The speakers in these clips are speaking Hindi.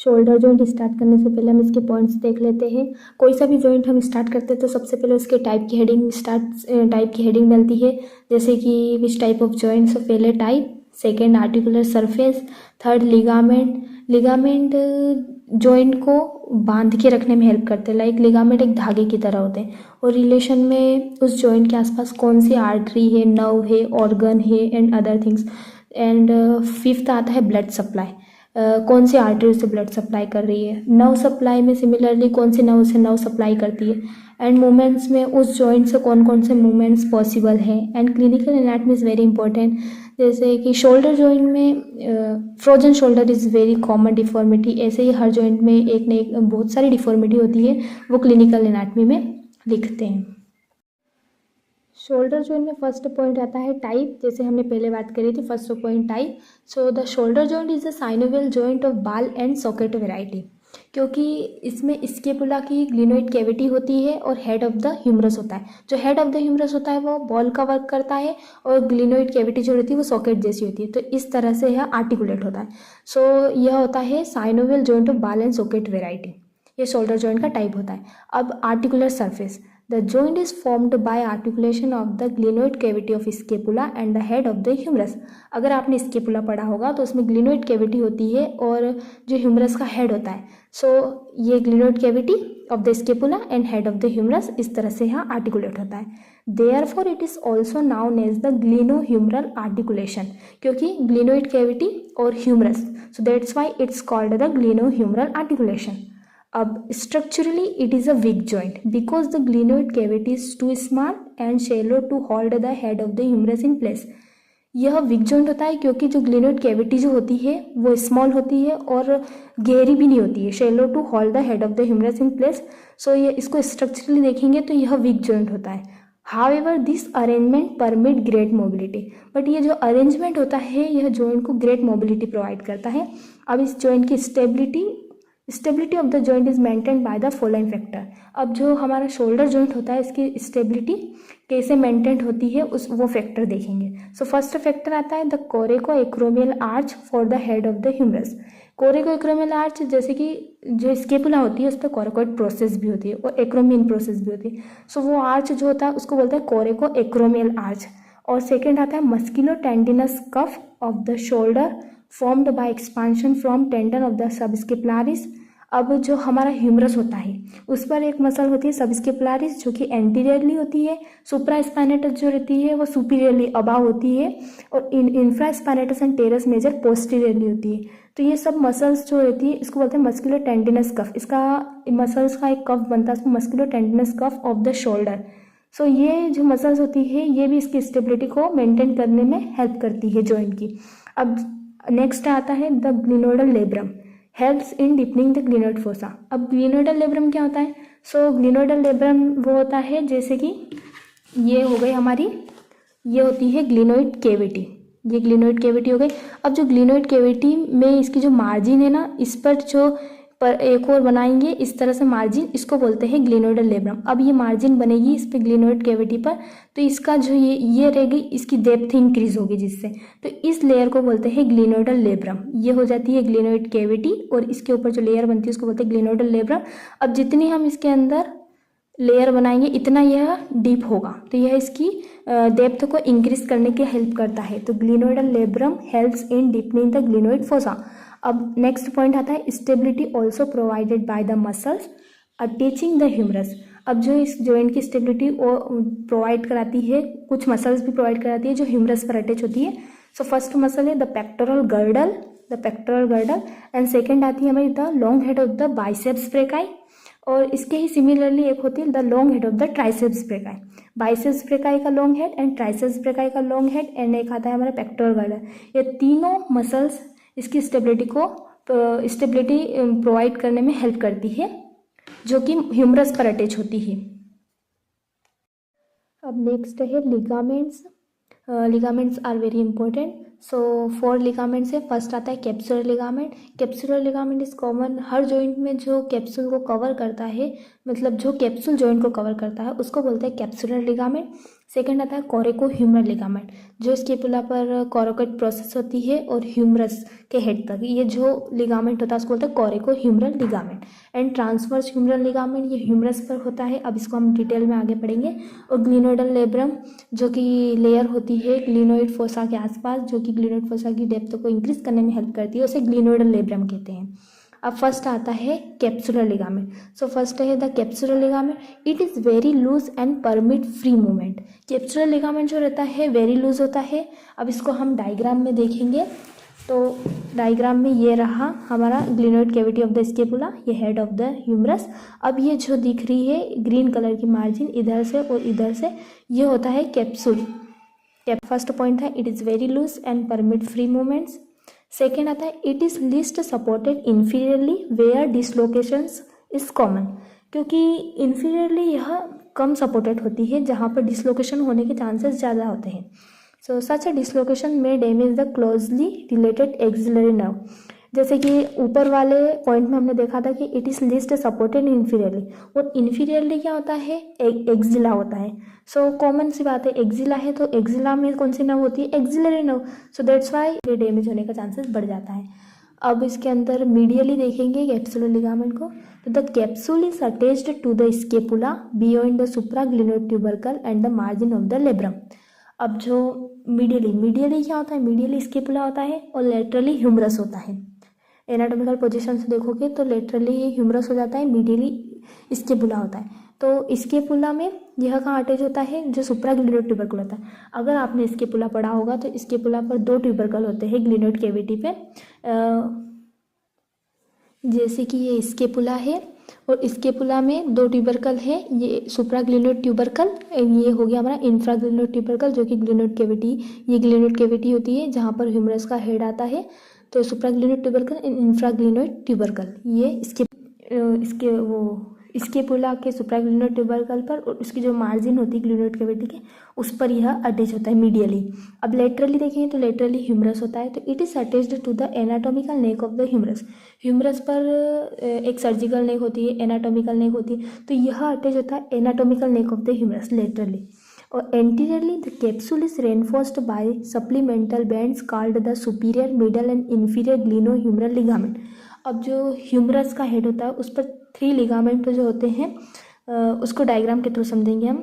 शोल्डर जॉइंट स्टार्ट करने से पहले हम इसके पॉइंट्स देख लेते हैं। कोई सा भी जॉइंट हम स्टार्ट करते हैं तो सबसे पहले उसके टाइप की हेडिंग डलती है, जैसे कि विच टाइप ऑफ जॉइंट। सो पहले type, second articular surface, third ligament. Ligament joint को बांध के रखने में हेल्प करते हैं, लाइक लिगामेंट एक धागे की तरह होते हैं, और रिलेशन में उस जॉइंट के आसपास कौन सी आर्टरी है, नर्व है, ऑर्गन है and other things. And fifth आता है ब्लड सप्लाई, कौन सी आर्टरी से ब्लड सप्लाई कर रही है। नर्व सप्लाई में सिमिलरली कौन सी नर्व से नर्व सप्लाई करती है। एंड मूवमेंट्स में उस जॉइंट से कौन कौन से मूवमेंट्स पॉसिबल हैं। And clinical anatomy is very important, जैसे कि शोल्डर जॉइंट में frozen shoulder is very common deformity. ऐसे ही हर जॉइंट में एक न एक बहुत सारी डिफॉर्मिटी होती है, वो क्लिनिकल एनाटॉमी में लिखते हैं। शोल्डर जॉइंट में फर्स्ट पॉइंट आता है टाइप, जैसे हमने पहले बात करी थी, first point type. So the shoulder joint is a synovial joint of बाल एंड सॉकेट वेराइटी, क्योंकि इसमें स्केपुला की ग्लिनोइड कैविटी होती है और हेड ऑफ द ह्यूमरस होता है। जो हेड ऑफ द ह्यूमरस होता है वो बॉल का वर्क करता है, और ग्लिनोइड कैविटी जो होती है वो सॉकेट जैसी होती है, तो इस तरह से यह आर्टिकुलेट होता है। सो यह होता है साइनोवियल जॉइंट ऑफ बाल एंड सॉकेट वेराइटी, ये शोल्डर जॉइंट का टाइप होता है। अब articular surface, the joint is formed by articulation of the glenoid cavity of scapula and the head of the humerus। अगर आपने स्केपुला पढ़ा होगा तो उसमें ग्लिनोइड कैविटी होती है और जो ह्यूमरस का हेड होता है। सो ये glenoid cavity of the scapula and head of the humerus इस तरह से यहाँ आर्टिकुलेट होता है। Therefore it is also known as the glenohumeral articulation, क्योंकि ग्लिनोइड कैविटी और humerus, so that's why it's called the glenohumeral articulation. अब structurally it is a weak joint because the glenoid cavity is too small and shallow to hold the head of the humerus in place. यह वीक जॉइंट होता है क्योंकि जो ग्लिनोइड कैविटी जो होती है वो स्मॉल होती है और गहरी भी नहीं होती है, shallow to hold the head of the humerus in place. So ये इसको स्ट्रक्चरली देखेंगे तो यह वीक जॉइंट होता है। However this arrangement permit great mobility, but ये जो अरेंजमेंट होता है यह जॉइंट को ग्रेट मोबिलिटी प्रोवाइड करता है। अब इस जॉइंट की stability of the joint is maintain by the following factor. अब जो हमारा शोल्डर जॉइंट होता है इसकी स्टेबिलिटी कैसे मेंटेन होती है वो फैक्टर देखेंगे। सो फर्स्ट फैक्टर आता है the coracoacromial arch for the head of the humerus. Coracoacromial arch, जैसे कि जो स्केपुला होती है उस पर कोरेकोइड प्रोसेस भी होती है और एक्रोमियन प्रोसेस भी होती है। सो वो आर्च जो होता है उसको बोलते हैं कोरेको एक्रोमियल आर्च। और सेकेंड आता है musculotendinous cuff of the shoulder formed by expansion from tendon of the subscapularis. अब जो हमारा ह्यूमरस होता है उस पर एक मसल होती है सबस्केपुलारिस जो कि एंटीरियरली होती है, सुप्रा स्पाइनेटस जो रहती है वो सुपीरियरली अबाव होती है, और infraspinatus and teres major posteriorly होती है। तो ये सब मसल्स जो रहती है इसको बोलते हैं मस्कुलो टेंडिनस कफ। इसका मसल्स का एक कफ बनता है उसको musculotendinous cuff of the shoulder. So ये जो मसल्स होती है ये भी इसकी स्टेबिलिटी को मेंटेन करने में हेल्प करती है जॉइंट की। अब नेक्स्ट आता है the ग्लिनोइडल labrum, helps in deepening the glenoid fossa. अब ग्लिनोइडल लेब्रम क्या होता है? सो ग्लिनोइडल लेब्रम वो होता है जैसे कि ये हो गई हमारी, ये होती है ग्लिनोइड कैविटी, ये ग्लिनोइड कैविटी हो गई। अब जो ग्लिनोइड कैविटी में इसकी जो मार्जिन है ना, इस पर जो एक और बनाएंगे इस तरह से मार्जिन, इसको बोलते हैं ग्लिनोइडल लेब्रम। अब ये मार्जिन बनेगी इस पे ग्लिनोइड कैविटी पर, तो इसका जो ये रहेगी इसकी डेप्थ इंक्रीज होगी जिससे, तो इस लेयर को बोलते हैं ग्लिनोइडल लेब्रम। ये हो जाती है ग्लिनोइड कैविटी और इसके ऊपर जो लेयर बनती है उसको बोलते हैं ग्लिनोइडल लेब्रम। अब जितनी हम इसके अंदर लेयर बनाएंगे इतना यह डीप होगा, तो यह इसकी डेप्थ को इंक्रीज करने की हेल्प करता है। तो glenoidal labrum helps in deepening the glenoid fossa. अब नेक्स्ट पॉइंट आता है stability also provided by the muscles attaching the humerus. अब जो इस जॉइंट की स्टेबिलिटी प्रोवाइड कराती है, कुछ मसल्स भी प्रोवाइड कराती है जो ह्यूमरस पर अटैच होती है। सो फर्स्ट मसल है the pectoral girdle, and second आती है हमारी the long head of the biceps brachii, और इसके ही सिमिलरली एक होती है the long head of the triceps brachii. Biceps brachii का long head and triceps brachii का लॉन्ग हेड, एंड एक आता है हमारा पेक्टोरल गर्डल। ये तीनों मसल्स इसकी स्टेबिलिटी प्रोवाइड करने में हेल्प करती है जो कि ह्यूमरस पर अटैच होती है। अब नेक्स्ट है ligaments. Ligaments are very important. So 4 ligaments है। फर्स्ट आता है capsular ligament. Capsular ligament is common, हर जॉइंट में जो कैप्सूल को कवर करता है, मतलब जो कैप्सूल जॉइंट को कवर करता है उसको बोलते हैं कैप्सुलर लिगामेंट। सेकंड आता है कोरेको ह्यूमरल लिगामेंट, जो स्केपुला पर कोरोकेट प्रोसेस होती है और ह्यूमरस के हेड तक, ये जो लिगामेंट होता है उसको बोलते हैं coracohumeral ligament. And transverse humeral ligament, ये ह्यूमरस पर होता है, अब इसको हम डिटेल में आगे पढ़ेंगे। और ग्लिनोइडल लेब्रम, जो कि लेयर होती है ग्लिनोइड फोसा के आसपास, जो कि ग्लिनोइड फोसा की डेप्थ को इंक्रीज करने में हेल्प करती है, उसे ग्लिनोइडल लेब्रम कहते हैं। अब फर्स्ट आता है कैप्सुलर लिगामेंट। सो फर्स्ट है the capsular ligament, it is very loose and permit free movement. Capsular ligament जो रहता है वेरी लूज होता है। अब इसको हम डायग्राम में देखेंगे, तो डायग्राम में ये रहा हमारा glenoid cavity of the scapula, ये हेड ऑफ द ह्यूमरस। अब ये जो दिख रही है ग्रीन कलर की मार्जिन इधर से और इधर से, ये होता है कैप्सूल। फर्स्ट पॉइंट है it is very loose and permit free movements. Second आता है it is least supported inferiorly where dislocations is common, क्योंकि इन्फीरियरली यह कम सपोर्टेड होती है जहाँ पर डिसलोकेशन होने के चांसेस ज़्यादा होते हैं। सो सच अ डिसलोकेशन में damage the closely related axillary nerve. जैसे कि ऊपर वाले पॉइंट में हमने देखा था कि it is least supported inferiorly, और इन्फीरियरली क्या होता है, एक्सिला होता है। सो कॉमन सी बात है, एक्सिला है तो एक्सिला में कौन सी नर्व होती है, axillary nerve. So that's Y ये डैमेज होने का चांसेस बढ़ जाता है। अब इसके अंदर मीडियली देखेंगे कैप्सुलर लिगामेंट को, तो the capsule is attached to the scapula beyond the supraglenoid tubercle and the margin of the labrum. अब जो मीडियली क्या होता है, मीडियली स्केपुला होता है और लेटरली ह्यूमरस होता है। एनाटॉमिकल पोजीशन से देखोगे तो लेटरली ये ह्यूमरस हो जाता है, मीडियली स्केपुला होता है। तो स्केपुला में यह कहाँ अटैच होता है, जो सुप्राग्लिनोइड ट्यूबरकल होता है। अगर आपने स्केपुला पढ़ा होगा तो स्केपुला पर 2 ट्यूबरकल होते हैं ग्लिनोइड कैविटी पे, जैसे कि ये स्केपुला है और स्केपुला में 2 ट्यूबरकल है, ये सुप्राग्लिनोइड ट्यूबरकल, ये हो गया हमारा इंफ्राग्लिनोइड ट्यूबरकल, जो कि ग्लिनोइड कैविटी, ये ग्लिनोइड कैविटी होती है जहाँ पर ह्यूमरस का हेड आता है। तो सुप्राग्लिनोइड ट्यूबरकल एंड इंफ्राग्लिनोइड ट्यूबरकल, ये इसके वो स्केपुला के सुप्राग्लिनोइड ट्यूबरकल पर और उसकी जो मार्जिन होती है ग्लिनोइड कैविटी के उस पर यह अटैच होता है मीडियली। अब लेटरली देखेंगे तो लेटरली ह्यूमरस होता है, तो it is attached to the anatomical neck of the humerus. Humerus पर एक सर्जिकल नेक होती है, एनाटॉमिकल नेक होती है, तो यह अटैच होता है anatomical neck of the humerus laterally. और anteriorly the capsule is reinforced by supplemental bands called the superior, middle and inferior glenohumeral ligament. अब जो ह्यूमरस का हेड होता है उस पर 3 लिगामेंट जो होते हैं उसको डायग्राम के थ्रू समझेंगे हम।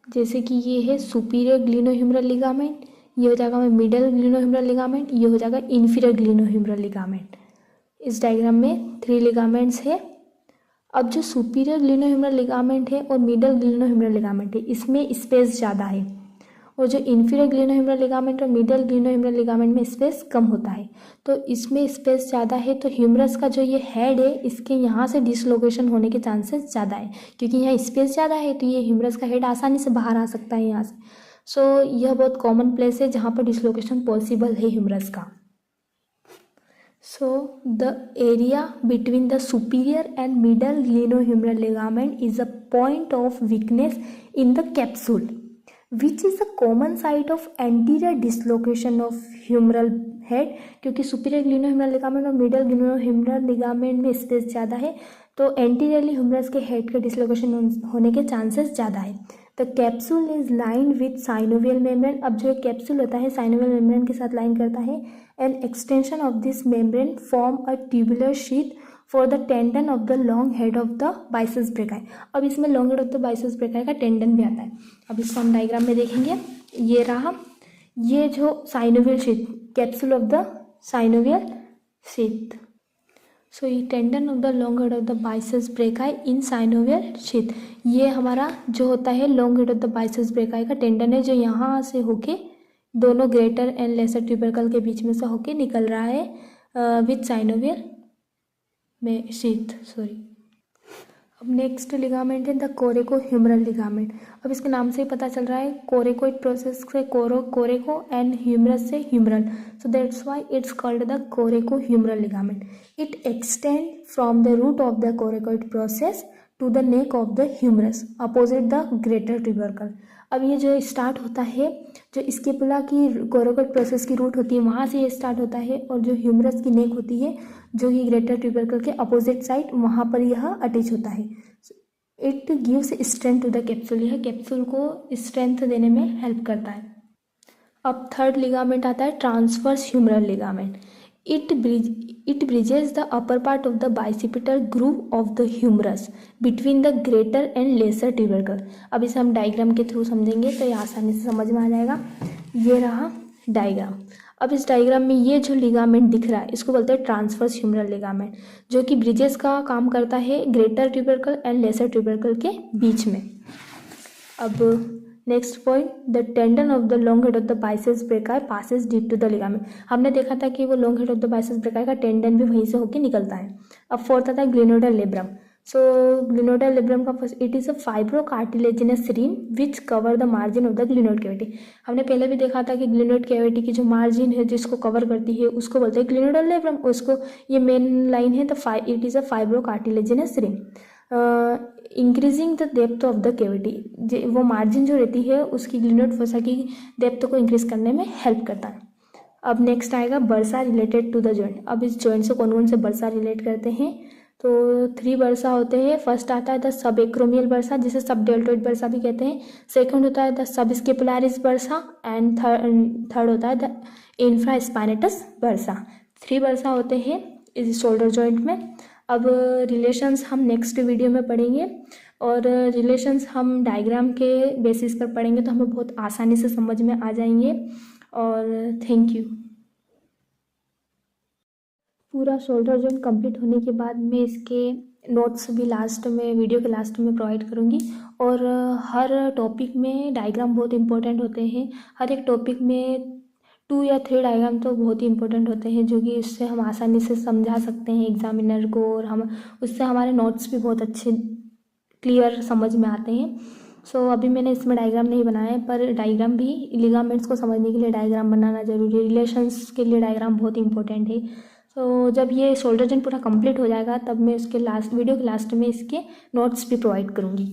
जैसे कि ये है सुपीरियर ग्लिनो ह्यूमरल लिगामेंट, ये हो जाएगा मिडल ग्लिनो ह्यूमरल लिगामेंट, ये हो जाएगा इन्फीरियर ग्लिनो ह्यूमरल लिगामेंट। इस डायग्राम में 3 लिगामेंट्स है। अब जो सुपीरियर ग्लिनो ह्यूमरल लिगामेंट है और मिडल ग्लिनो ह्यूमरल लिगामेंट है, इसमें स्पेस ज़्यादा है, और जो इन्फीरियर ग्लिनो ह्यूमरल लिगामेंट और मिडल ग्लिनो ह्यूमरल लिगामेंट में स्पेस कम होता है। तो इसमें स्पेस ज़्यादा है, तो ह्यूमरस का जो ये हेड है इसके यहाँ से डिसलोकेशन होने के चांसेस ज़्यादा है, क्योंकि यहाँ स्पेस ज़्यादा है तो ये ह्यूमरस का हेड आसानी से बाहर आ सकता है यहाँ से। सो यह बहुत कॉमन प्लेस है जहाँ पर डिसलोकेशन पॉसिबल है ह्यूमरस का। So the area between the superior and middle glenohumeral ligament is a point of weakness in the capsule, which is a common site of anterior dislocation of humeral head। क्योंकि superior glenohumeral ligament और middle glenohumeral ligament में स्पेस ज़्यादा है तो एंटीरियरली ह्यूमरस के हेड का डिसलोकेशन होने के चांसेस ज़्यादा है। The capsule is line with synovial membrane. अब जो कैप्सूल होता है साइनोवियल मेम्ब्रेन के साथ लाइन करता है, and extension of this membrane form a tubular sheath for the tendon of the long head of the biceps brachii. अब इसमें long head of the biceps brachii का टेंडन भी आता है। अब इसको हम डायग्राम में देखेंगे, ये रहा, ये जो synovial sheath, capsule of the synovial sheath. So ये tendon of the long head of the biceps brachii in synovial sheath, ये हमारा जो होता है long head of the biceps brachii का टेंडन है, जो यहाँ से होके दोनों ग्रेटर एंड लेसर ट्यूबरकल के बीच में से होके निकल रहा है विथ साइनोवियल में शीथ, सॉरी। अब नेक्स्ट लिगामेंट है द कोरेको ह्यूमरल लिगामेंट। अब इसके नाम से ही पता चल रहा है कोरेकोइड प्रोसेस से कोरेको एंड ह्यूमरस से humeral, so that's why it's called the coracohumeral ligament. It extend from the root of the coracoid process to the neck of the humerus opposite the greater tubercle. अब ये जो स्टार्ट होता है, जो स्केपुला की कोरेकोइड प्रोसेस की रूट होती है वहाँ से ये स्टार्ट होता है, और जो ह्यूमरस की नेक होती है जो कि ग्रेटर ट्यूबरकल के अपोजिट साइड, वहाँ पर यह अटैच होता है। It gives strength to the capsule, यह कैप्सूल को स्ट्रेंथ देने में हेल्प करता है। अब थर्ड लिगामेंट आता है transverse humeral ligament. It bridges the upper part of the bicipital groove of the humerus between the greater and lesser tubercle. अब इसे हम डायग्राम के थ्रू समझेंगे तो ये आसानी से समझ में आ जाएगा। ये रहा डायग्राम। अब इस डायग्राम में ये जो लिगामेंट दिख रहा है इसको बोलते हैं ट्रांसवर्स ह्यूमरल लिगामेंट, जो कि ब्रिजेस का काम करता है greater tubercle and lesser tubercle के बीच में। अब next point, the tendon of the long head of the biceps brachii passes deep to the ligament. हमने देखा था कि वो long head of the biceps brachii का टेंडन भी वहीं से होकर निकलता है। अब फोर्थ आता है glenoidal labrum. So glenoidal labrum का first, it is a fibro cartilaginous rim which cover the margin of the glenoid cavity. हमने पहले भी देखा था कि ग्लिनोइड कैविटी की जो मार्जिन है जिसको कवर करती है उसको बोलते हैं ग्लिनोडल लेब्रम। उसको ये मेन लाइन है, the it is a fibro cartilaginous rim increasing the depth of the cavity. वो मार्जिन जो रहती है उसकी ग्लिनोइड फोसा की डेप्थ को इंक्रीज करने में हेल्प करता है। अब नेक्स्ट आएगा bursa related to the joint. अब इस जॉइंट से कौन कौन से बर्सा रिलेट करते हैं, तो 3 बर्सा होते हैं। फर्स्ट आता है द सब एक्रोमियल बर्सा, जिसे सब डेल्टोइड बर्सा भी कहते हैं। सेकंड होता है the sub स्केपुलारिस bursa and third होता है द इंफ्रास्पाइनेटस बर्सा। 3 बर्सा होते हैं इस शोल्डर जॉइंट में। अब रिलेशंस हम नेक्स्ट वीडियो में पढ़ेंगे, और रिलेशंस हम डायग्राम के बेसिस पर पढ़ेंगे तो हमें बहुत आसानी से समझ में आ जाएंगे। और थैंक यू। पूरा शोल्डर जॉइंट कंप्लीट होने के बाद मैं इसके नोट्स भी लास्ट में, वीडियो के लास्ट में प्रोवाइड करूँगी। और हर टॉपिक में डायग्राम बहुत इंपॉर्टेंट होते हैं। हर एक टॉपिक में 2 या 3 डायग्राम तो बहुत ही इंपॉर्टेंट होते हैं, जो कि उससे हम आसानी से समझा सकते हैं एग्जामिनर को, और हम उससे हमारे नोट्स भी बहुत अच्छे क्लियर समझ में आते हैं। सो अभी मैंने इसमें डायग्राम नहीं बनाया है, पर डायग्राम भी, लिगामेंट्स को समझने के लिए डायग्राम बनाना जरूरी है। रिलेशंस के लिए डायग्राम बहुत इंपॉर्टेंट है। तो जब ये शोल्डर जॉइंट पूरा कंप्लीट हो जाएगा तब मैं उसके लास्ट वीडियो के लास्ट में इसके नोट्स भी प्रोवाइड करूँगी।